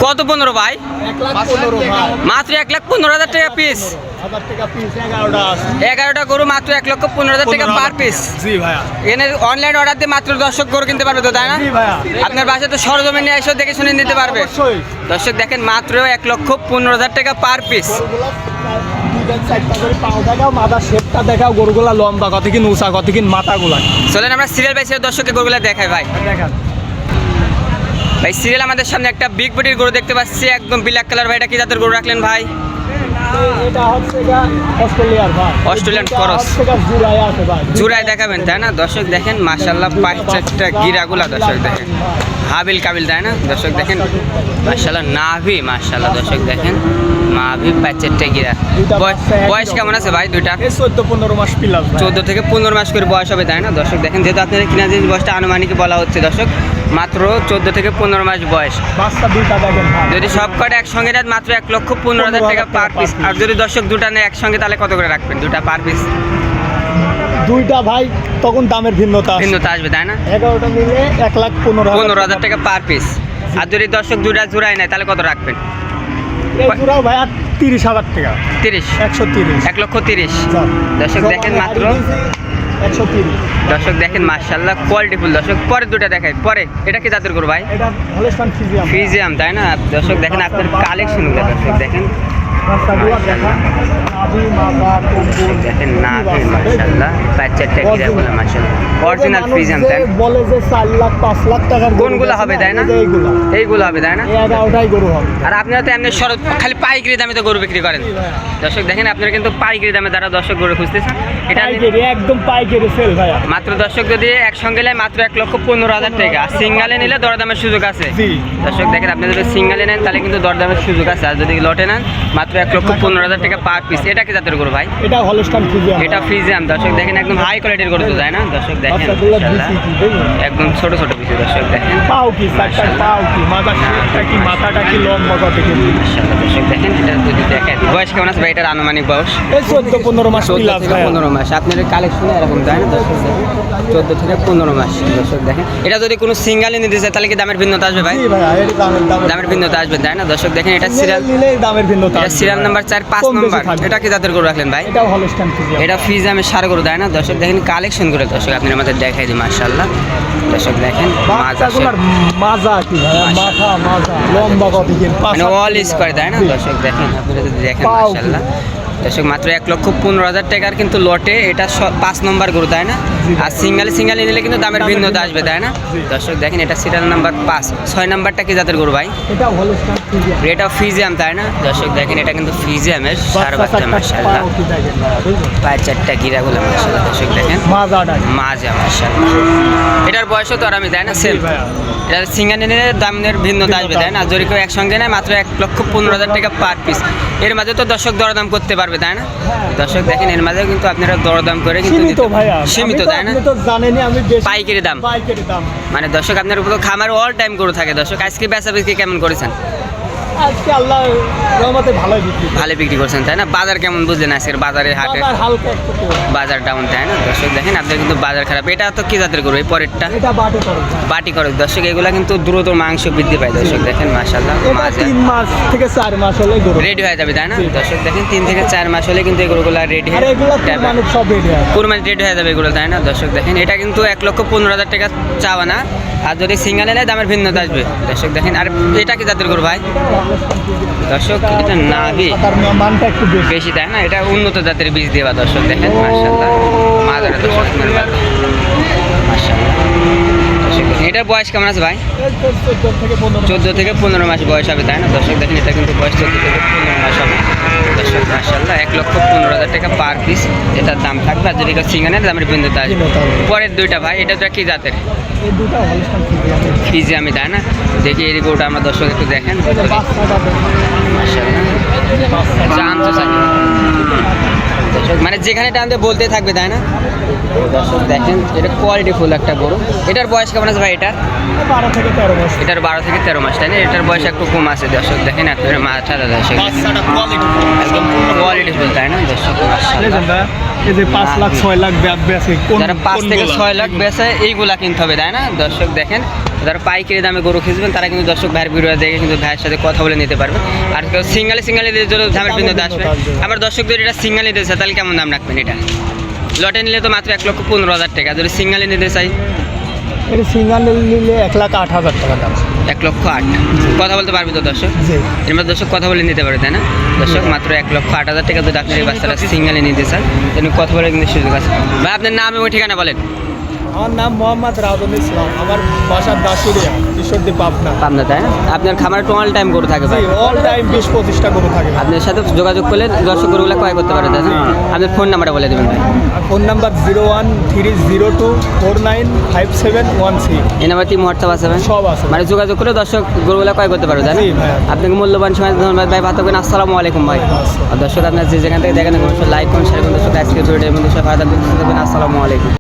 কত 15 ভাই? মাত্র 1,15,000 টাকা পিস। 11টা গরু মাত্র 1,15,000 টাকা পার পিস। এখানে অনলাইন অর্ডার দিয়ে মাত্র দর্শক গরু কিনতে পারবে তো, তাই না? আপনার বাসায় তো সরজমিনে এসে দেখে শুনে নিতে পারবে। দর্শক দেখেন মাত্র 1,15,000 টাকা পার পিস। গরুগুলা লম্বা কত কি উঁচা কত কি মাথাগুলা। চলেন আমরা সিরিয়াল বাই সিরিয়াল দর্শকের গরুগুলা দেখাই ভাই। ভাই সিরিয়াল আমাদের সামনে একটা বিগ বডির গরু দেখতে পাচ্ছি, একদম ব্ল্যাক কালার। ভাই এটা কি জাতের গরু রাখলেন ভাই? Australian cross. জুরাই দেখাবেন তাই না? দর্শক দেখেন মাশাআল্লাহ পাঁচটা গিরাগুলা দর্শক দেখেন হাবিল কাবিল তাই না? দর্শক দেখেন মাশাআল্লাহ নাভি মাশাআল্লাহ দর্শক দেখেন নাভি পাঁচটা গিরা। বয়স কেমন আছে ভাই দুইটা? 14-15 মাস প্লাস। 14 থেকে 15 মাস করে বয়স হবে তাই না? দর্শক দেখেন যেহেতু আপনাদের কিনা যে বয়সটা আনুমানিক বলা হচ্ছে দর্শক, মাত্র 14 থেকে 15 মাস বয়স। যদি সব কটা একসঙ্গে নেন মাত্র 1,15,000 টাকা পার পিস। আর যদি দর্শক দুটা নেয় একসঙ্গে তাহলে কত করে রাখবেন দুটা পার পিস? দুইটা ভাই তখন দামের ভিন্নতা আসবে তাই না? 11টা মিলে 1,15,000 টাকা পার পিস। আর যদি দর্শক দুটা জোড়াই নেয় তাহলে কত রাখবেন? ভাই 30,000 টাকা। 1,30,000 1,30,000। দর্শক দেখেন মাত্র 130। দর্শক দেখেন মাশাআল্লাহ কোয়ালিটিফুল। দর্শক পরে দুটা দেখাই। পরে এটা কি জাতের গরু ভাই? এটা হলস্টাইন ফ্রিজিয়াম। ফ্রিজিয়াম তাই না? দর্শক দেখেন আপনার কালেকশনগুলো দর্শক দেখেন দেখেন নাভি মাশাআল্লাহ পাঁচটা গিরাগুলো মাশাআল্লাহ অরিজিনাল ফ্রিজিয়াম তাই না? বলে যে 4 লাখ 5 লাখ টাকার কোনগুলো হবে তাই না? এইগুলো হবে তাই না? ওটাই গরু হবে। আর আপনারা তো এমনি খালি পাইকারি দামে তো গরু বিক্রি করেন। দর্শক দেখেন আপনারা কিন্তু পাইকারি দামে যারা দর্শক গরু খুঁজতেছেন এটা একদম পাইকারি সেল ভাই। মাত্র দর্শক যদি একসঙ্গে নেয় মাত্র 1,15,000 টাকা। আর সিঙ্গালে নিলে দরদামের সুযোগ আছে। দর্শক দেখেন আপনি যদি সিঙ্গালে নেন তাহলে কিন্তু দরদামের সুযোগ আছে। আর যদি লটে নেন মাত্র 1,15,000 টাকা পার পিস। এটা কি জাতের গরু ভাই? এটা হলস্টাইন ফ্রিজিয়াম। এটা ফ্রিজিয়াম। দর্শক দেখেন একদম হাই কোয়ালিটির গরু তো তাই না? দর্শক দেখেন একদম ছোট ছোট পিস। দর্শক দেখেন পাও কি চারটা পাও কি মাথাটা কি লম্বা কত কি মাশাআল্লাহ। দর্শক দেখেন এটা যদি দেখেন বয়স কেমন আছে ভাই এটার আনুমানিক বয়স? 14-15 মাস। 14 থেকে 15 মাস। আপনাদের কালেকশনে এরকম তাই না? দর্শক দেখেন 14 থেকে 15 মাস। দর্শক দেখেন এটা যদি কোনো সিঙ্গালে নিতে চায় তাহলে কি দামের ভিন্নতা আসবে ভাই? জি ভাই এর দামের ভিন্নতা আসবে তাই না? দর্শক দেখেন এটা সিরিয়াল নিলে দামের ভিন্নতা। এটা সিরিয়াল নাম্বার 4 5 নাম্বার। এটা কি জাতের গরু রাখলেন ভাই? এটা হলস্টাইন ফ্রিজিয়াম। এটা ফ্রিজিয়ামের সার গরু তাই না? দর্শক দেখেন কালেকশন করে দর্শক আপনি আমাদের দেখাই দিই মাশাআল্লাহ। দর্শক দেখেন মাজা কি ভাই মাজা লম্বা কত কি মানে অল স্কয়ার তাই না? দর্শক দেখেন আপনারা যদি দেখেন মাশাআল্লাহ। দর্শক মাত্র 1,15,000 টাকার কিন্তু লটে এটা 5 নম্বর গরু তাই না? আর সিঙ্গালে নিলে কিন্তু দামের ভিন্নতা আসবে তাই না? দর্শক দেখেন এটা সিরিয়াল নাম্বার 5। 6 নাম্বারটা কি জাতের গরু ভাই? এটা হলস্টাইন ফ্রিজিয়াম। এটা ফ্রিজিয়াম তাই না? দর্শক দেখেন এটা কিন্তু ফ্রিজিয়ামের সার বাচ্চা মাশাআল্লাহ। পাঁচ চারটা গিরাগুলো মাশাআল্লাহ। দর্শক দেখেন মাজা মাশাআল্লাহ। এটার বয়সও তো আর আমি তাই না সেম। এটা সিঙ্গালে নিলে দামের ভিন্নতা আসবে তাই না? যদি কেউ একসঙ্গে নেয় মাত্র 1,15,000 টাকা পার পিস। এর মাঝে তো দর্শক দরদাম করতে পারবে তাই না? দর্শক দেখেন এর মাঝে কিন্তু আপনারা দরদাম করে কিন্তু সীমিত তাই না? পাইকারি দাম। মানে দর্শক আপনার উপর খামার অল টাইম গরু থাকে। দর্শক আজকে বেচা বিক্রি কেমন করেছেন? আজকে আল্লাহ রহমতে ভালো বিক্রি করছেন তাই না? বাজার কেমন বুঝলেন আজকের বাজারে হাটে? বাজার ডাউন তাই না? দর্শক দেখেন আপনার কিন্তু বাজার খারাপ। এটা তো কি জাতের গরু এই পরেরটা? বাটি করক। দর্শক এগুলা কিন্তু দ্রুত মাংস বৃদ্ধি পায়। দর্শক দেখেন মাশাআল্লাহ 3 মাস থেকে 4 মাস হলে গরু রেডি হয়ে যাবে তাই না? দর্শক দেখেন 3 থেকে 4 মাস হলে কিন্তু এই গরুগুলা রেডি হয়ে মানে সব রেডি হয়। কুরবানি রেডি হয়ে যাবে এগুলো তাই না? দর্শক দেখেন এটা কিন্তু 1,15,000 টাকা চাওয়া না। আর যদি সিঙ্গালে নেয় দামের ভিন্নতা আসবে। দর্শক দেখেন আর এটা কি জাতের গরু ভাই? দর্শক এটা নাভি মানটা একটু বেশি তাই না? এটা উন্নত জাতের বীজ দেওয়া। দর্শক দেখেন মাশাআল্লাহ মাজারে দর্শক মাশাআল্লাহ। এটার বয়স কেমন আছে ভাই? 14 থেকে 15 মাস বয়স হবে তাই না? দর্শক দেখেন এটা কিন্তু বয়স 14 থেকে 15 মাস হবে। দর্শক মাশাআল্লাহ 1,15,000 টাকা পার পিস এটার দাম থাকবে। আর যদি সিঙ্গানের দামের ভিন্নতা আসবে। পরের দুইটা ভাই এটা তো কি জাতের? ফ্রিজিয়ামি তাই না? দেখি এই গরুটা আমরা দর্শক একটু দেখেন মানে যেখানে টানতে বলতে থাকবে তাই না? দর্শক দেখেন এটা কোয়ালিটি ফুল একটা গরু। এটার বয়স কেমন আছে ভাই? এটার 12 থেকে 13 মাস। এটার 12 থেকে 13 মাস তাই না? এটার বয়স একটু কম আছে। দর্শক দেখেন আপনার মাথা দর্শক কোয়ালিটি ফুল তাই না? দর্শক এই যে 5 লাখ 6 লাখ বেচে কোন যারা 5 থেকে কোনগুলা? 6 লাখ বেচে এইগুলা কিনতে হবে তাই না দর্শক দেখেন যারা পাইকারি দামে গরু খুঁজবেন তারা কিন্তু দর্শক ভাইয়ের ভিডিও দেখে কিন্তু ভাইয়ের সাথে কথা বলে নিতে পারবে আর কেউ সিঙ্গেলে জন্য দামের বিন্দুতে আসবে আবার দর্শক যদি এটা সিঙ্গেল নিতে চায় তাহলে কেমন দাম রাখবেন এটা লটে নিলে তো মাত্র 1,15,000 টাকা যদি সিঙ্গেলে নিতে চাই এটা সিঙ্গেল নিলে 1,08,000 টাকা দাম 1,08,000 কথা বলতে পারবে তো দর্শক জি এর মধ্যে দর্শক কথা বলে নিতে পারে তাই না দর্শক মাত্র 1,08,000 টাকা যদি আপনার এই বাচ্চারা সিঙ্গেলে নিতে চান তাহলে কথা বলে কিন্তু সুযোগ আছে ভাই আপনার নাম এবং ঠিকানা বলেন আমার নাম মোহাম্মদ রাজুল ইসলাম আমার বাসার দাসুরিয়া ঈশ্বরদী পাবনা পাবনা তাই না আপনার খামারে টোটাল টাইম গরু থাকে ভাই জি অল টাইম 20-25টা গরু থাকে আপনার সাথে যোগাযোগ করলে দর্শক গরুগুলো ক্রয় করতে পারে তাই না আপনার ফোন নাম্বারটা বলে দেবেন ভাই ফোন নাম্বার 01302495716 এই নাম্বার টিম হোয়াটসঅ্যাপ আছে ভাই সব আছে মানে যোগাযোগ করে দর্শক গরুগুলো ক্রয় করতে পারবে তাই না জি ভাই। আপনাকে মূল্যবান সময় ধন্যবাদ ভাই ভালো থাকবেন আসসালামু আলাইকুম ভাই আর দর্শক আপনার যে যেখান থেকে দেখেন লাইক করুন শেয়ার করুন দর্শক আজকের ভিডিওর মধ্যে সবাই ভালো থাকবেন আসসালামু আলাইকুম